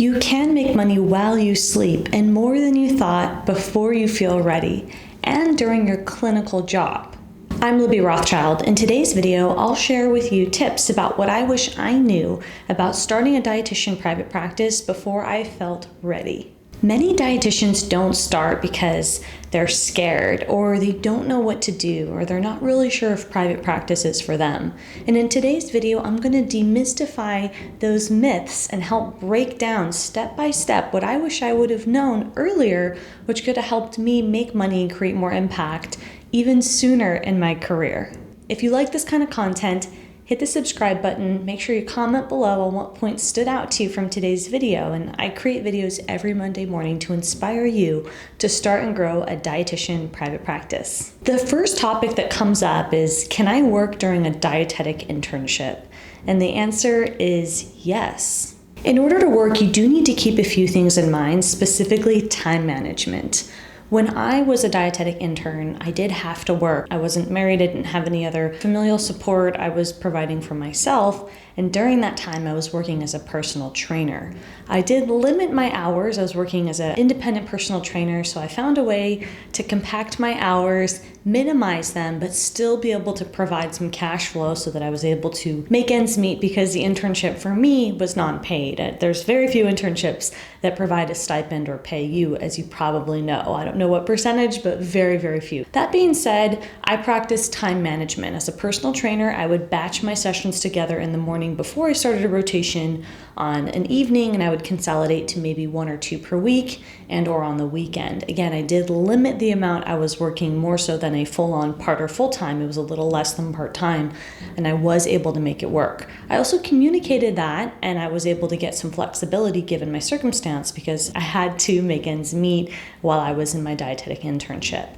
You can make money while you sleep and more than you thought before you feel ready and during your clinical job. I'm Libby Rothschild. In today's video, I'll share with you tips about what I wish I knew about starting a dietitian private practice before I felt ready. Many dietitians don't start because they're scared or they don't know what to do or they're not really sure if private practice is for them. And in today's video, I'm going to demystify those myths and help break down step by step what I wish I would have known earlier, which could have helped me make money and create more impact even sooner in my career. If you like this kind of content, hit the subscribe button, make sure you comment below on what points stood out to you from today's video, and I create videos every Monday morning to inspire you to start and grow a dietitian private practice. The first topic that comes up is, can I work during a dietetic internship? And the answer is yes. In order to work, you do need to keep a few things in mind, specifically time management. When I was a dietetic intern, I did have to work. I wasn't married, I didn't have any other familial support. I was providing for myself, and during that time I was working as a personal trainer. I did limit my hours. I was working as an independent personal trainer, so I found a way to compact my hours, minimize them, but still be able to provide some cash flow so that I was able to make ends meet, because the internship for me was non-paid. There's very few internships that provide a stipend or pay you, as you probably know. I don't know what percentage, but very, very few. That being said, I practiced time management. As a personal trainer, I would batch my sessions together in the morning before I started a rotation on an evening, and I would consolidate to maybe 1 or 2 per week and or on the weekend. Again, I did limit the amount I was working, more so than a full-on part or full-time. It was a little less than part-time, and I was able to make it work. I also communicated that, and I was able to get some flexibility given my circumstance, because I had to make ends meet while I was in my dietetic internship.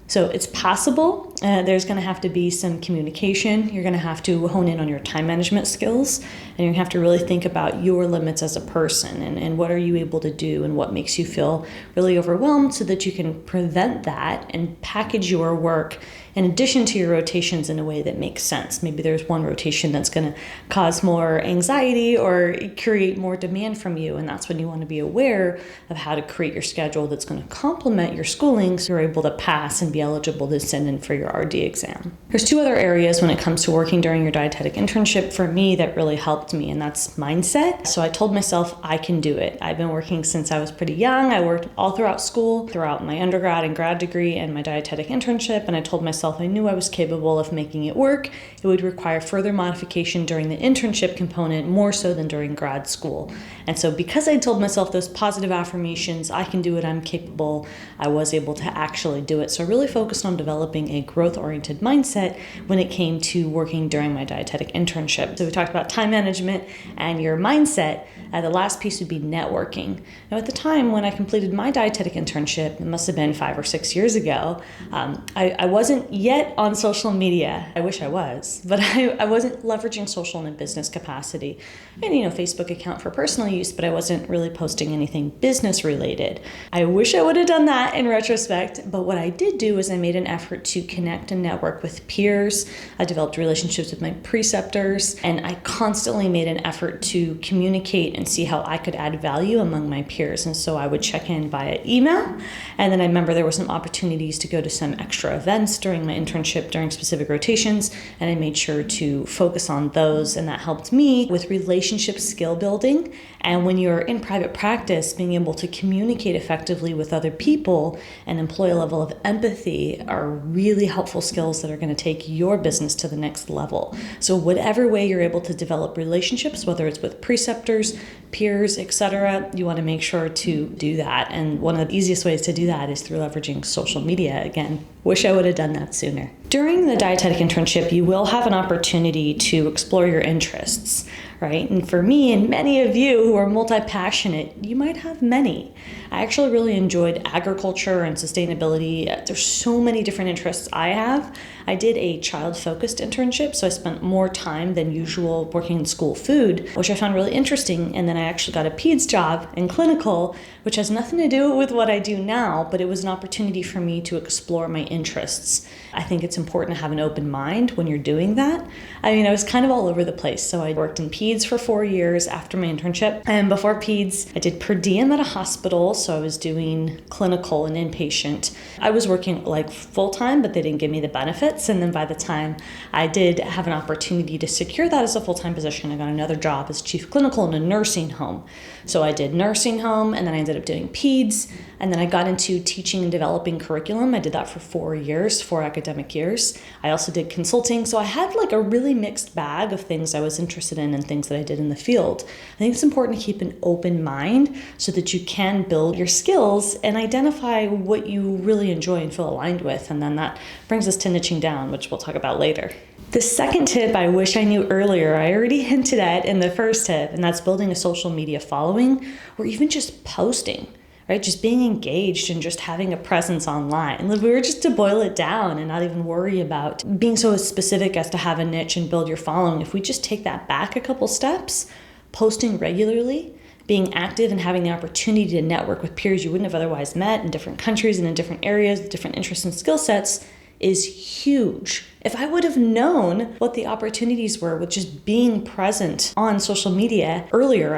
So it's possible. There's going to have to be some communication. You're going to have to hone in on your time management skills, and you're going to have to really think about your limits as a person and what are you able to do and what makes you feel really overwhelmed, so that you can prevent that and package your work in addition to your rotations in a way that makes sense. Maybe there's one rotation that's going to cause more anxiety or create more demand from you, and that's when you want to be aware of how to create your schedule that's going to complement your schooling so you're able to pass and be eligible to send in for your RD exam. There's 2 other areas when it comes to working during your dietetic internship for me that really helped me, and that's mindset. So I told myself I can do it. I've been working since I was pretty young. I worked all throughout school, throughout my undergrad and grad degree and my dietetic internship, and I told myself I knew I was capable of making it work. It would require further modification during the internship component, more so than during grad school. And so because I told myself those positive affirmations, I can do it, I'm capable, I was able to actually do it. So I really focused on developing a growth-oriented mindset when it came to working during my dietetic internship. So we talked about time management and your mindset. The last piece would be networking. Now, at the time when I completed my dietetic internship, it must have been 5 or 6 years ago, I wasn't yet on social media. I wish I was, but I wasn't leveraging social in a business capacity. And, Facebook account for personal use, but I wasn't really posting anything business related. I wish I would have done that in retrospect, but what I did do is I made an effort to connect and network with peers. I developed relationships with my preceptors, and I constantly made an effort to communicate and see how I could add value among my peers. And so I would check in via email, and then I remember there were some opportunities to go to some extra events during my internship during specific rotations, and I made sure to focus on those, and that helped me with relationship skill building. And when you're in private practice, being able to communicate effectively with other people and employ a level of empathy are really helpful skills that are going to take your business to the next level. So whatever way you're able to develop relationships, whether it's with preceptors, peers, etc., you want to make sure to do that. And one of the easiest ways to do that is through leveraging social media. Again, wish I would have done that sooner. During the dietetic internship, you will have an opportunity to explore your interests, right? And for me and many of you who are multi-passionate, you might have many. I actually really enjoyed agriculture and sustainability. There's so many different interests I have. I did a child-focused internship, so I spent more time than usual working in school food, which I found really interesting. And then I actually got a peds job in clinical, which has nothing to do with what I do now, but it was an opportunity for me to explore my interests. I think it's important to have an open mind when you're doing that. I mean, I was kind of all over the place. So I worked in peds for 4 years after my internship. And before peds, I did per diem at a hospital. So I was doing clinical and inpatient. I was working like full-time, but they didn't give me the benefits. And then by the time I did have an opportunity to secure that as a full-time position, I got another job as chief clinical in a nursing home. So I did nursing home, and then I ended up doing peds. And then I got into teaching and developing curriculum. I did that for 4 years, 4 academic years. I also did consulting. So I had like a really mixed bag of things I was interested in and things that I did in the field. I think it's important to keep an open mind so that you can build your skills and identify what you really enjoy and feel aligned with. And then that brings us to niching down, which we'll talk about later. The second tip I wish I knew earlier, I already hinted at in the first tip, and that's building a social media following or even just posting. Right? Just being engaged and just having a presence online. If we were just to boil it down and not even worry about being so specific as to have a niche and build your following, if we just take that back a couple steps, posting regularly, being active and having the opportunity to network with peers you wouldn't have otherwise met in different countries and in different areas, with different interests and skill sets, is huge. If I would have known what the opportunities were with just being present on social media earlier,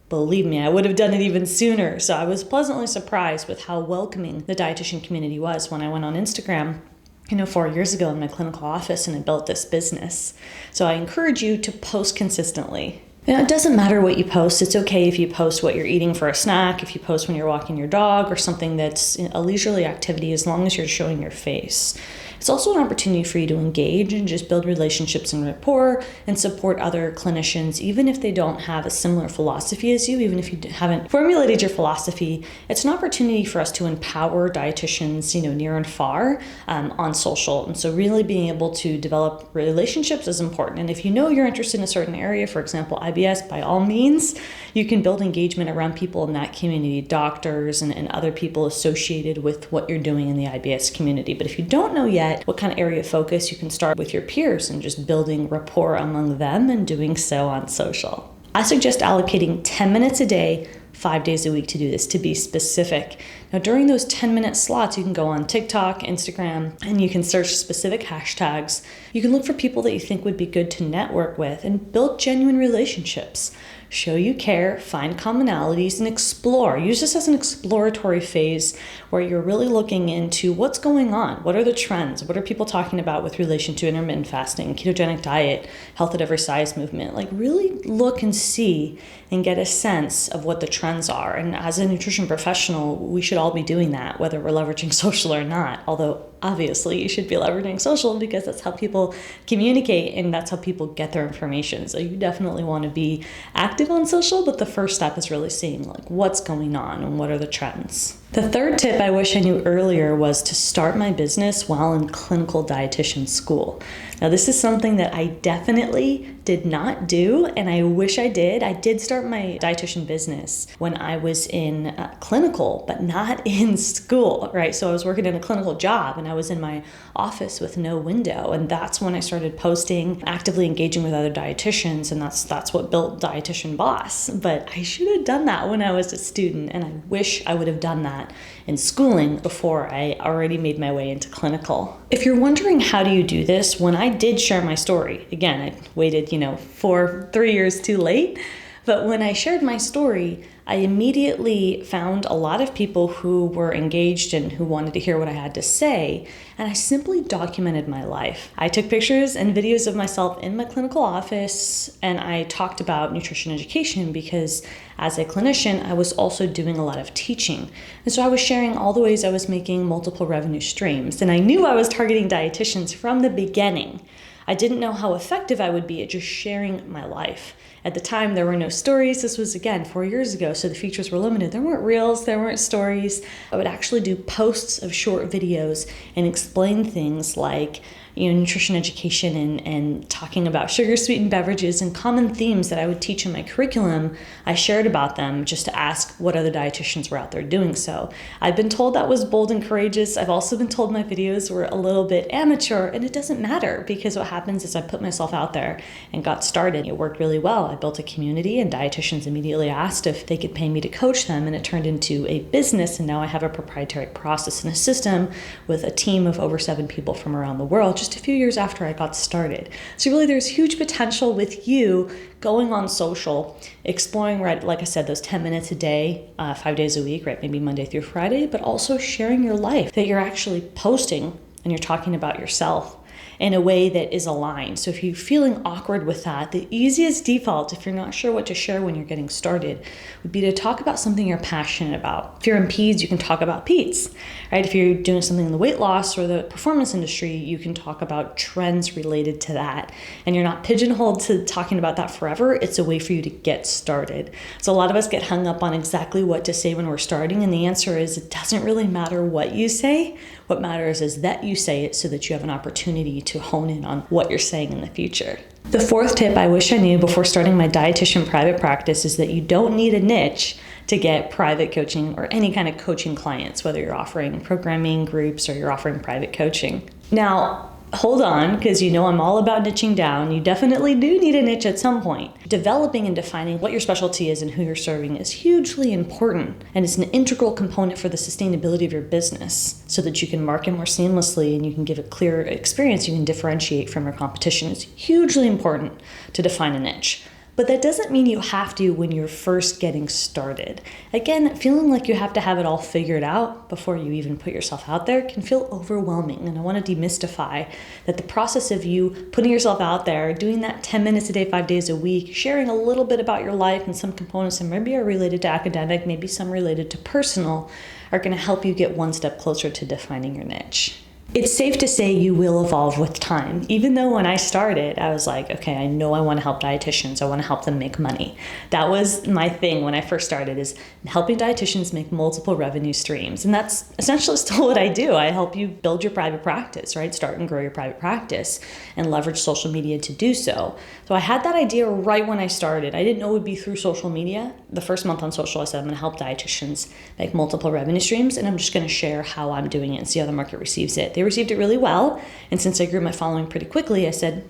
believe me, I would have done it even sooner. So I was pleasantly surprised with how welcoming the dietitian community was when I went on Instagram, 4 years ago in my clinical office and I built this business. So I encourage you to post consistently. It doesn't matter what you post. It's okay if you post what you're eating for a snack, if you post when you're walking your dog or something that's a leisurely activity, as long as you're showing your face. It's also an opportunity for you to engage and just build relationships and rapport and support other clinicians, even if they don't have a similar philosophy as you, even if you haven't formulated your philosophy. It's an opportunity for us to empower dietitians, near and far on social. And so really being able to develop relationships is important. And if you know you're interested in a certain area, for example, IBS, by all means, you can build engagement around people in that community, doctors and other people associated with what you're doing in the IBS community. But if you don't know yet what kind of area of focus, you can start with your peers and just building rapport among them and doing so on social. I suggest allocating 10 minutes a day, 5 days a week to do this, to be specific. Now, during those 10-minute slots, you can go on TikTok, Instagram, and you can search specific hashtags. You can look for people that you think would be good to network with and build genuine relationships. Show you care, find commonalities, and explore. Use this as an exploratory phase where you're really looking into what's going on. What are the trends? What are people talking about with relation to intermittent fasting, ketogenic diet, health at every size movement? Really look and see and get a sense of what the trends are. And as a nutrition professional, we should all be doing that, whether we're leveraging social or not. Although obviously you should be leveraging social because that's how people communicate and that's how people get their information. So you definitely want to be active on social, but the first step is really seeing what's going on and what are the trends. The third tip I wish I knew earlier was to start my business while in clinical dietitian school. Now, this is something that I definitely did not do, and I wish I did. I did start my dietitian business when I was in clinical, but not in school, right? So I was working in a clinical job, and I was in my office with no window, and that's when I started posting, actively engaging with other dietitians, and that's what built Dietitian Boss. But I should have done that when I was a student, and I wish I would have done that in schooling before I already made my way into clinical. If you're wondering how do you do this, when I did share my story, again, I waited, 3 years too late, but when I shared my story, I immediately found a lot of people who were engaged and who wanted to hear what I had to say, and I simply documented my life. I took pictures and videos of myself in my clinical office, and I talked about nutrition education because as a clinician, I was also doing a lot of teaching. And so I was sharing all the ways I was making multiple revenue streams, and I knew I was targeting dietitians from the beginning. I didn't know how effective I would be at just sharing my life. At the time, there were no stories. This was, again, 4 years ago, so the features were limited. There weren't reels, there weren't stories. I would actually do posts of short videos and explain things like, nutrition education and talking about sugar sweetened beverages and common themes that I would teach in my curriculum, I shared about them just to ask what other dietitians were out there doing so. I've been told that was bold and courageous. I've also been told my videos were a little bit amateur, and it doesn't matter because what happens is I put myself out there and got started. It worked really well. I built a community and dietitians immediately asked if they could pay me to coach them, and it turned into a business, and now I have a proprietary process and a system with a team of over 7 people from around the world just a few years after I got started. So really there's huge potential with you going on social, exploring, right, like I said, those 10 minutes a day, 5 days a week, right, maybe Monday through Friday, but also sharing your life, that you're actually posting and you're talking about yourself in a way that is aligned. So if you're feeling awkward with that, the easiest default, if you're not sure what to share when you're getting started, would be to talk about something you're passionate about. If you're in peds, you can talk about peds, right? If you're doing something in the weight loss or the performance industry, you can talk about trends related to that. And you're not pigeonholed to talking about that forever. It's a way for you to get started. So a lot of us get hung up on exactly what to say when we're starting. And the answer is it doesn't really matter what you say. What matters is that you say it so that you have an opportunity to hone in on what you're saying in the future. The fourth tip I wish I knew before starting my Dietitian Private Practice is that you don't need a niche to get private coaching or any kind of coaching clients, whether you're offering programming groups or you're offering private coaching. Now, hold on, because I'm all about niching down. You definitely do need a niche at some point. Developing and defining what your specialty is and who you're serving is hugely important, and it's an integral component for the sustainability of your business so that you can market more seamlessly and you can give a clear experience you can differentiate from your competition. It's hugely important to define a niche. But that doesn't mean you have to when you're first getting started. Again, feeling like you have to have it all figured out before you even put yourself out there can feel overwhelming. And I want to demystify that the process of you putting yourself out there, doing that 10 minutes a day, 5 days a week, sharing a little bit about your life and some components that maybe are related to academic, maybe some related to personal, are going to help you get one step closer to defining your niche. It's safe to say you will evolve with time. Even though when I started, I was like, okay, I know I want to help dietitians. I want to help them make money. That was my thing when I first started, is helping dietitians make multiple revenue streams. And that's essentially still what I do. I help you build your private practice, right? Start and grow your private practice and leverage social media to do so. So I had that idea right when I started. I didn't know it would be through social media. The first month on social, I said, I'm going to help dietitians make multiple revenue streams, and I'm just going to share how I'm doing it and see how the market receives it. They received it really well, and since I grew my following pretty quickly, I said,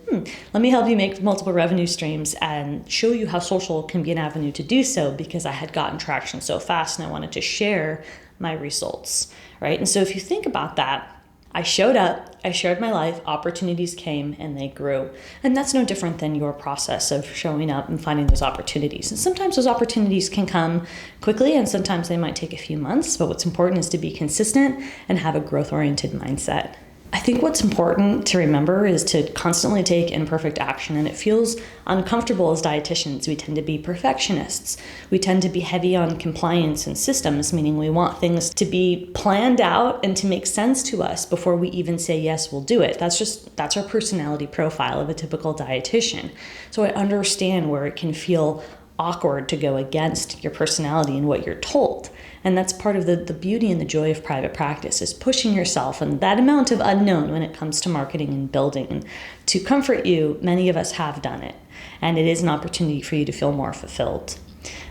let me help you make multiple revenue streams and show you how social can be an avenue to do so, because I had gotten traction so fast and I wanted to share my results, right? And so if you think about that, I showed up, I shared my life, opportunities came, and they grew. And that's no different than your process of showing up and finding those opportunities. And sometimes those opportunities can come quickly, and sometimes they might take a few months, but what's important is to be consistent and have a growth-oriented mindset. I think what's important to remember is to constantly take imperfect action, and it feels uncomfortable as dietitians. We tend to be perfectionists. We tend to be heavy on compliance and systems, meaning we want things to be planned out and to make sense to us before we even say, yes, we'll do it. That's our personality profile of a typical dietitian. So I understand where it can feel awkward to go against your personality and what you're told. And that's part of the beauty and the joy of private practice, is pushing yourself and that amount of unknown when it comes to marketing and building. And to comfort you, many of us have done it, and it is an opportunity for you to feel more fulfilled.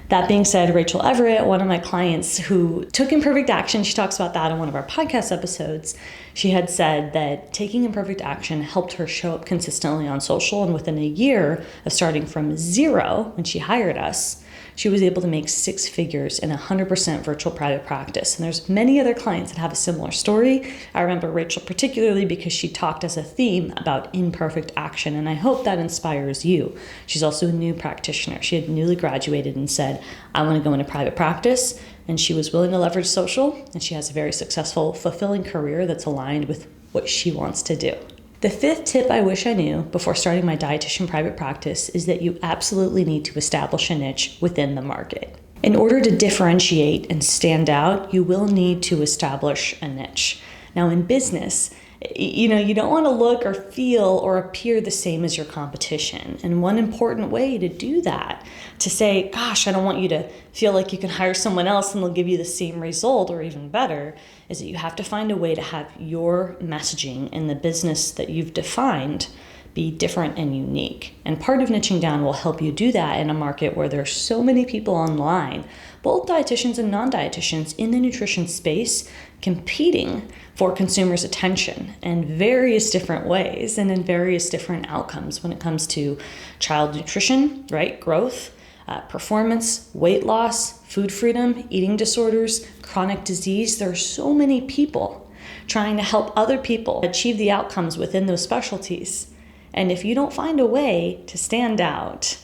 That being said, Rachel Everett, one of my clients who took imperfect action, she talks about that in one of our podcast episodes. She had said that taking imperfect action helped her show up consistently on social, and within a year of starting from zero when she hired us, she was able to make 6 figures in 100% virtual private practice. And there's many other clients that have a similar story. I remember Rachel particularly because she talked as a theme about imperfect action, and I hope that inspires you. She's also a new practitioner. She had newly graduated and said, I want to go into private practice, and she was willing to leverage social, and she has a very successful, fulfilling career that's aligned with what she wants to do. The 5th tip I wish I knew before starting my Dietitian Private Practice is that you absolutely need to establish a niche within the market. In order to differentiate and stand out, you will need to establish a niche. Now in business, You don't want to look or feel or appear the same as your competition. And one important way to do that, to say, gosh, I don't want you to feel like you can hire someone else and they'll give you the same result or even better, is that you have to find a way to have your messaging in the business that you've defined be different and unique. And part of niching down will help you do that in a market where there's so many people online, both dietitians and non-dietitians in the nutrition space, competing for consumers' attention in various different ways and in various different outcomes when it comes to child nutrition, right? Growth, performance, weight loss, food freedom, eating disorders, chronic disease. There are so many people trying to help other people achieve the outcomes within those specialties. And if you don't find a way to stand out,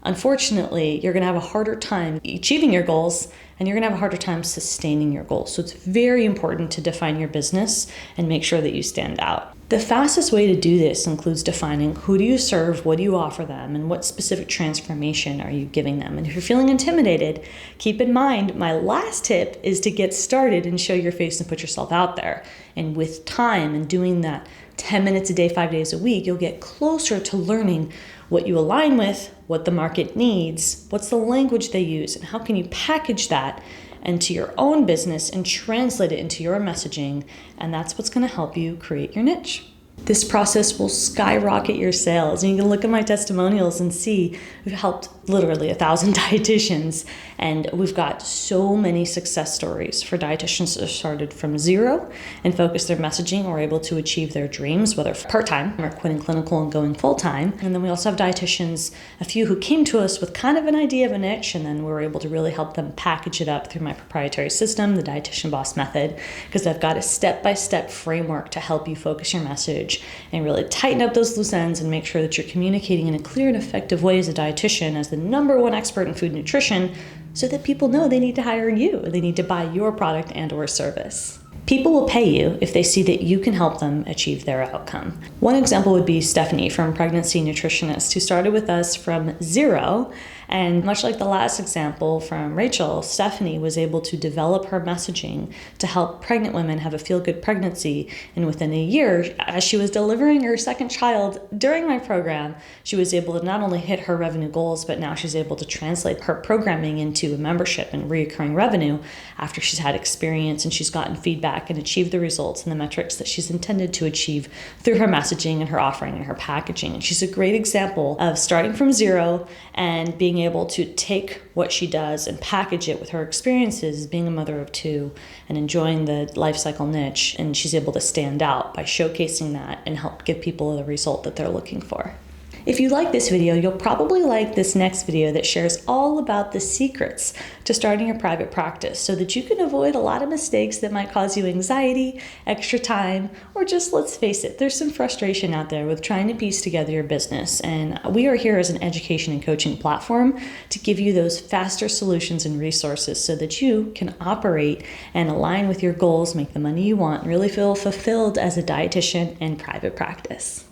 unfortunately, you're going to have a harder time achieving your goals, and you're going to have a harder time sustaining your goals. So it's very important to define your business and make sure that you stand out. The fastest way to do this includes defining who do you serve, what do you offer them, and what specific transformation are you giving them. And if you're feeling intimidated, keep in mind my last tip is to get started and show your face and put yourself out there. And with time and doing that 10 minutes a day, 5 days a week, you'll get closer to learning what you align with, what the market needs, what's the language they use, and how can you package that into your own business and translate it into your messaging. And that's what's going to help you create your niche. This process will skyrocket your sales. And you can look at my testimonials and see we've helped literally 1,000 dietitians. And we've got so many success stories for dietitians that started from zero and focused their messaging or able to achieve their dreams, whether part-time or quitting clinical and going full-time. And then we also have dietitians, a few who came to us with kind of an idea of a niche, and then we were able to really help them package it up through my proprietary system, the Dietitian Boss Method, because I've got a step-by-step framework to help you focus your message and really tighten up those loose ends and make sure that you're communicating in a clear and effective way as a dietitian, as the #1 expert in food nutrition, so that people know they need to hire you, they need to buy your product and or service. People will pay you if they see that you can help them achieve their outcome. One example would be Stephanie from Pregnancy Nutritionist, who started with us from zero. And much like the last example from Rachel, Stephanie was able to develop her messaging to help pregnant women have a feel-good pregnancy. And within a year, as she was delivering her second child during my program, she was able to not only hit her revenue goals, but now she's able to translate her programming into a membership and recurring revenue after she's had experience and she's gotten feedback and achieved the results and the metrics that she's intended to achieve through her messaging and her offering and her packaging. And she's a great example of starting from zero and being able to take what she does and package it with her experiences being a mother of two and enjoying the life cycle niche. And she's able to stand out by showcasing that and help give people the result that they're looking for. If you like this video, you'll probably like this next video that shares all about the secrets to starting your private practice so that you can avoid a lot of mistakes that might cause you anxiety, extra time, or just, let's face it, there's some frustration out there with trying to piece together your business. And we are here as an education and coaching platform to give you those faster solutions and resources so that you can operate and align with your goals, make the money you want, and really feel fulfilled as a dietitian in private practice.